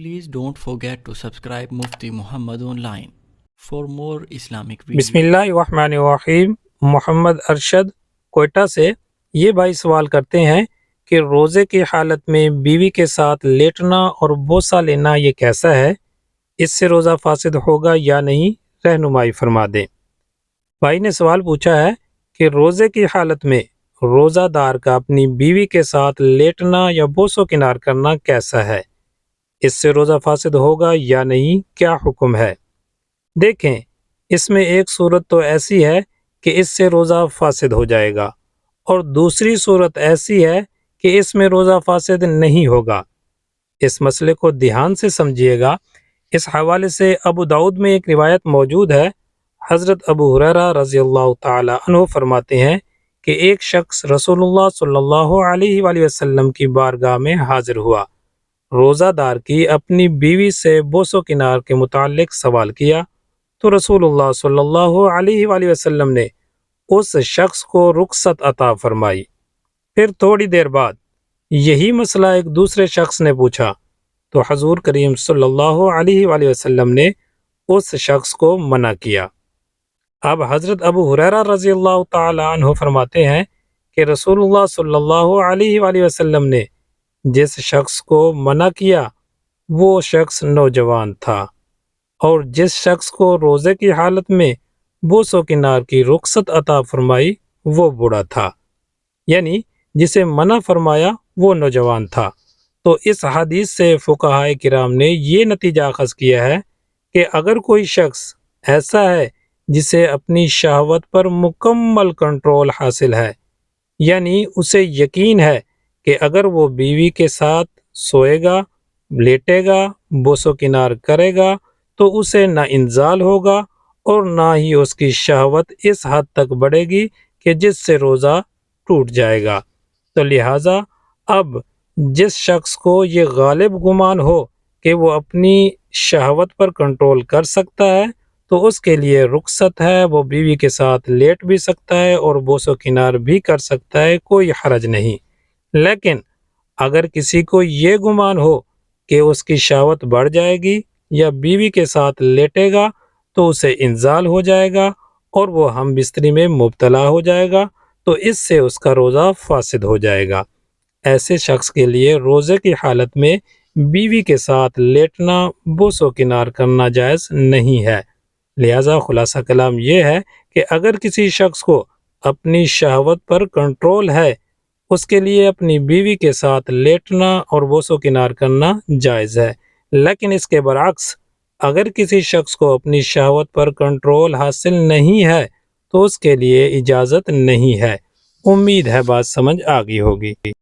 Please don't forget to subscribe Mufti Muhammad Online for more Islamic بسم videos. اللہ الرحمن الرحیم۔ محمد ارشد کوئٹہ سے یہ بھائی سوال کرتے ہیں کہ روزے کی حالت میں بیوی کے ساتھ لیٹنا اور بوسہ لینا یہ کیسا ہے؟ اس سے روزہ فاسد ہوگا یا نہیں؟ رہنمائی فرما دیں۔ بھائی نے سوال پوچھا ہے کہ روزے کی حالت میں روزہ دار کا اپنی بیوی کے ساتھ لیٹنا یا بوس و کنار کرنا کیسا ہے؟ اس سے روزہ فاسد ہوگا یا نہیں؟ کیا حکم ہے؟ دیکھیں، اس میں ایک صورت تو ایسی ہے کہ اس سے روزہ فاسد ہو جائے گا، اور دوسری صورت ایسی ہے کہ اس میں روزہ فاسد نہیں ہوگا۔ اس مسئلے کو دھیان سے سمجھیے گا۔ اس حوالے سے ابو داؤد میں ایک روایت موجود ہے۔ حضرت ابو ہریرہ رضی اللہ تعالی عنہ فرماتے ہیں کہ ایک شخص رسول اللہ صلی اللہ علیہ وآلہ وسلم کی بارگاہ میں حاضر ہوا، روزہ دار کی اپنی بیوی سے بوس و کنار کے متعلق سوال کیا، تو رسول اللہ صلی اللہ علیہ وآلہ وسلم نے اس شخص کو رخصت عطا فرمائی۔ پھر تھوڑی دیر بعد یہی مسئلہ ایک دوسرے شخص نے پوچھا، تو حضور کریم صلی اللہ علیہ وآلہ وسلم نے اس شخص کو منع کیا۔ اب حضرت ابو ہریرہ رضی اللہ تعالی عنہ فرماتے ہیں کہ رسول اللہ صلی اللہ علیہ وآلہ وسلم نے جس شخص کو منع کیا وہ شخص نوجوان تھا، اور جس شخص کو روزے کی حالت میں بوس و کنار کی رخصت عطا فرمائی وہ بوڑھا تھا، یعنی جسے منع فرمایا وہ نوجوان تھا۔ تو اس حدیث سے فقہائے کرام نے یہ نتیجہ اخذ کیا ہے کہ اگر کوئی شخص ایسا ہے جسے اپنی شہوت پر مکمل کنٹرول حاصل ہے، یعنی اسے یقین ہے کہ اگر وہ بیوی کے ساتھ سوئے گا، لیٹے گا، بوس و کنار کرے گا تو اسے نہ انزال ہوگا اور نہ ہی اس کی شہوت اس حد تک بڑھے گی کہ جس سے روزہ ٹوٹ جائے گا۔ تو لہٰذا اب جس شخص کو یہ غالب گمان ہو کہ وہ اپنی شہوت پر کنٹرول کر سکتا ہے تو اس کے لیے رخصت ہے، وہ بیوی کے ساتھ لیٹ بھی سکتا ہے اور بوس و کنار بھی کر سکتا ہے، کوئی حرج نہیں۔ لیکن اگر کسی کو یہ گمان ہو کہ اس کی شہوت بڑھ جائے گی یا بیوی کے ساتھ لیٹے گا تو اسے انزال ہو جائے گا اور وہ ہم بستری میں مبتلا ہو جائے گا، تو اس سے اس کا روزہ فاسد ہو جائے گا۔ ایسے شخص کے لیے روزے کی حالت میں بیوی کے ساتھ لیٹنا، بوس و کنار کرنا جائز نہیں ہے۔ لہذا خلاصہ کلام یہ ہے کہ اگر کسی شخص کو اپنی شہوت پر کنٹرول ہے، اس کے لیے اپنی بیوی کے ساتھ لیٹنا اور بوس و کنار کرنا جائز ہے۔ لیکن اس کے برعکس اگر کسی شخص کو اپنی شہوت پر کنٹرول حاصل نہیں ہے تو اس کے لیے اجازت نہیں ہے۔ امید ہے بات سمجھ آ گئی ہوگی۔